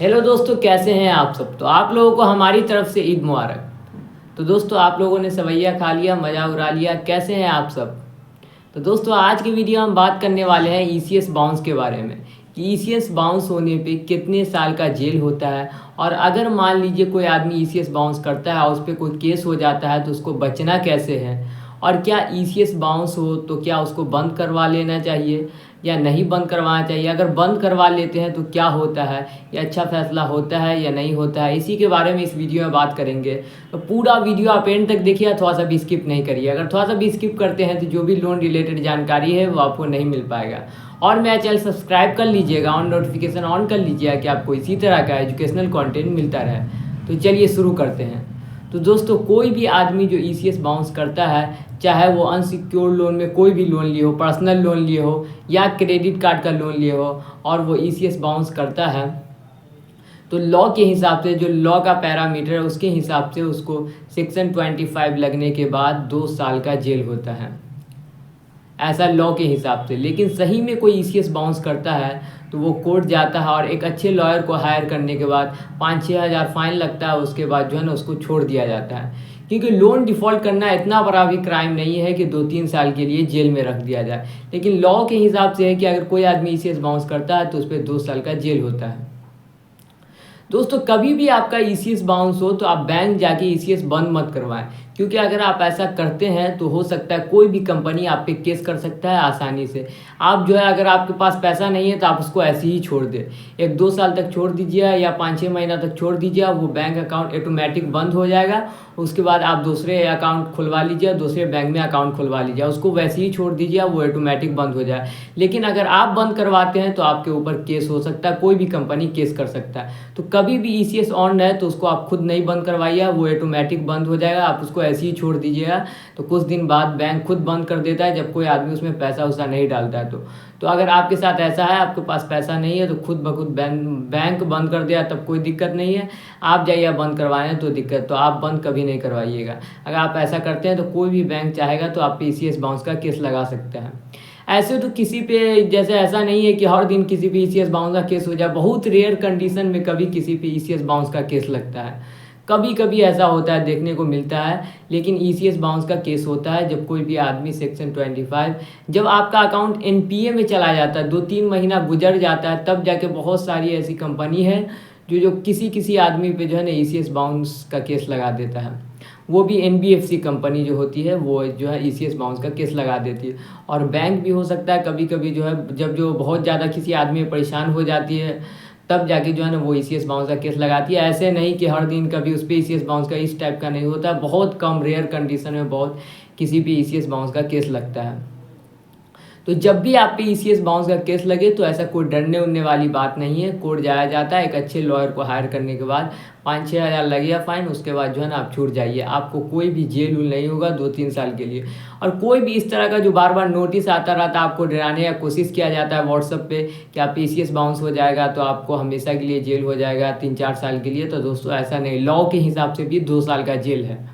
Hello दोस्तों, कैसे हैं आप सब। तो आप लोगों को हमारी तरफ से ईद मुबारक। तो दोस्तों, आप लोगों ने सवैया खा लिया, मज़ा उड़ा लिया, कैसे हैं आप सब। तो दोस्तों, आज की वीडियो हम बात करने वाले हैं ईसीएस बाउंस के बारे में कि ईसीएस बाउंस होने पे कितने साल का जेल होता है। और अगर मान लीजिए कोई आदमी ईसीएस बाउंस करता है और उस पर कोई केस हो जाता है तो उसको बचना कैसे है। और क्या ईसीएस बाउंस हो तो क्या उसको बंद करवा लेना चाहिए या नहीं बंद करवाना चाहिए। अगर बंद करवा लेते हैं तो क्या होता है, ये अच्छा फैसला होता है या नहीं होता है, इसी के बारे में इस वीडियो में बात करेंगे। तो पूरा वीडियो आप एंड तक देखिए, थोड़ा सा भी स्किप नहीं करिए। अगर थोड़ा सा भी स्किप करते हैं तो जो भी लोन रिलेटेड जानकारी है वो आपको नहीं मिल पाएगा। और मेरा चैनल सब्सक्राइब कर लीजिएगा, ऑन नोटिफिकेशन ऑन कर लीजिएगा कि आपको इसी तरह का एजुकेशनल कंटेंट मिलता रहे। तो चलिए शुरू करते हैं। तो दोस्तों, कोई भी आदमी जो ईसीएस बाउंस करता है, चाहे वो अनसिक्योर्ड लोन में कोई भी लोन लिए हो, पर्सनल लोन लिए हो या क्रेडिट कार्ड का लोन लिए हो, और वो ईसीएस बाउंस करता है तो लॉ के हिसाब से, जो लॉ का पैरामीटर है उसके हिसाब से उसको सेक्शन 25 लगने के बाद 2 साल का जेल होता है, ऐसा लॉ के हिसाब से। लेकिन सही में कोई ईसीएस बाउंस करता है तो वो कोर्ट जाता है और एक अच्छे लॉयर को हायर करने के बाद 5-6 हज़ार फाइन लगता है। उसके बाद जो है ना उसको छोड़ दिया जाता है, क्योंकि लोन डिफ़ॉल्ट करना इतना बड़ा भी क्राइम नहीं है कि 2-3 साल के लिए जेल में रख दिया जाए। लेकिन लॉ के हिसाब से है कि अगर कोई आदमी ईसीएस बाउंस करता है तो उस पर 2 साल का जेल होता है। दोस्तों, कभी भी आपका ईसीएस बाउंस हो तो आप बैंक जाके ईसीएस बंद मत करवाएं, क्योंकि अगर आप ऐसा करते हैं तो हो सकता है कोई भी कंपनी आप पे केस कर सकता है आसानी से। आप जो है, अगर आपके पास पैसा नहीं है तो आप उसको ऐसे ही छोड़ दें, 1-2 साल तक छोड़ दीजिए या 5-6 महीना तक छोड़ दीजिए, वो बैंक अकाउंट ऑटोमेटिक बंद हो जाएगा। उसके बाद आप दूसरे अकाउंट खुलवा लीजिए, दूसरे बैंक में अकाउंट खुलवा लीजिए, उसको वैसे ही छोड़ दीजिए, वो ऑटोमेटिक बंद हो जाए। लेकिन अगर आप बंद करवाते हैं तो आपके ऊपर केस हो सकता है, कोई भी कंपनी केस कर सकता है। तो कभी भी ईसीएस ऑन है तो उसको आप खुद नहीं बंद करवाइए, वो ऑटोमेटिक बंद हो जाएगा। आप उसको ऐसे ही छोड़ दीजिएगा तो कुछ दिन बाद बैंक खुद बंद कर देता है, जब कोई आदमी उसमें पैसा वैसा नहीं डालता है तो अगर आपके साथ ऐसा है, आपके पास पैसा नहीं है तो खुद ब खुद बैंक बंद कर दिया तब कोई दिक्कत नहीं है। आप जाइए बंद करवाएं तो दिक्कत, तो आप बंद कभी नहीं करवाइएगा। अगर आप ऐसा करते हैं तो कोई भी बैंक चाहेगा तो आप पे ईसीएस बाउंस का केस लगा सकता है। ऐसे तो किसी पे, जैसे ऐसा नहीं है कि हर दिन किसी पे ईसीएस बाउंस का केस हो जाए, बहुत रेयर कंडीशन में कभी किसी पे ईसीएस बाउंस का केस लगता है। कभी कभी ऐसा होता है, देखने को मिलता है। लेकिन ईसीएस बाउंस का केस होता है जब कोई भी आदमी सेक्शन 25, जब आपका अकाउंट एनपीए में चला जाता है, 2-3 महीना गुजर जाता है, तब जाके बहुत सारी ऐसी कंपनी है जो किसी किसी आदमी पे जो है ना ईसीएस बाउंस का केस लगा देता है। वो भी एनबीएफसी कंपनी जो होती है वो जो है ईसीएस बाउंस का केस लगा देती है। और बैंक भी हो सकता है कभी कभी जो है, जब जो बहुत ज़्यादा किसी आदमी परेशान हो जाती है तब जाके जो है ना वो ईसीएस बाउंस का केस लगाती है। ऐसे नहीं कि हर दिन कभी उस पर ईसीएस बाउंस का इस टाइप का नहीं होता, बहुत कम रेयर कंडीशन में बहुत किसी भी ईसीएस बाउंस का केस लगता है। तो जब भी आप पे ईसीएस बाउंस का केस लगे तो ऐसा कोई डरने उड़ने वाली बात नहीं है। कोर्ट जाया जाता है, एक अच्छे लॉयर को हायर करने के बाद 5-6 हज़ार लगेगा फाइन, उसके बाद जो है ना आप छूट जाइए। आपको कोई भी जेल उल नहीं होगा 2-3 साल के लिए। और कोई भी इस तरह का जो बार बार नोटिस आता रहता है, आपको डराने का कोशिश किया जाता है व्हाट्सएप पे कि आप ईसीएस बाउंस हो जाएगा तो आपको हमेशा के लिए जेल हो जाएगा 3-4 साल के लिए, तो दोस्तों ऐसा नहीं, लॉ के हिसाब से भी 2 साल का जेल है।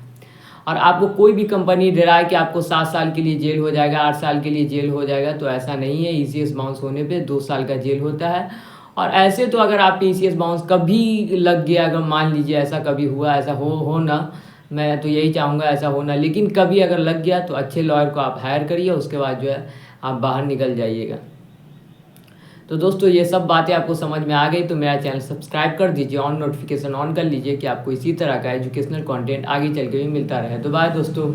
और आपको कोई भी कंपनी डराए कि आपको 7 साल के लिए जेल हो जाएगा, 8 साल के लिए जेल हो जाएगा, तो ऐसा नहीं है। ईसीएस बाउंस होने पे 2 साल का जेल होता है। और ऐसे तो अगर आप ईसीएस बाउंस कभी लग गया, अगर मान लीजिए ऐसा कभी हुआ, ऐसा हो ना, मैं तो यही चाहूँगा ऐसा होना, लेकिन कभी अगर लग गया तो अच्छे लॉयर को आप हायर करिए, उसके बाद जो है आप बाहर निकल जाइएगा। तो दोस्तों, ये सब बातें आपको समझ में आ गई तो मेरा चैनल सब्सक्राइब कर दीजिए, ऑन नोटिफिकेशन ऑन कर लीजिए कि आपको इसी तरह का एजुकेशनल कंटेंट आगे चल के भी मिलता रहे। तो बाय दोस्तों।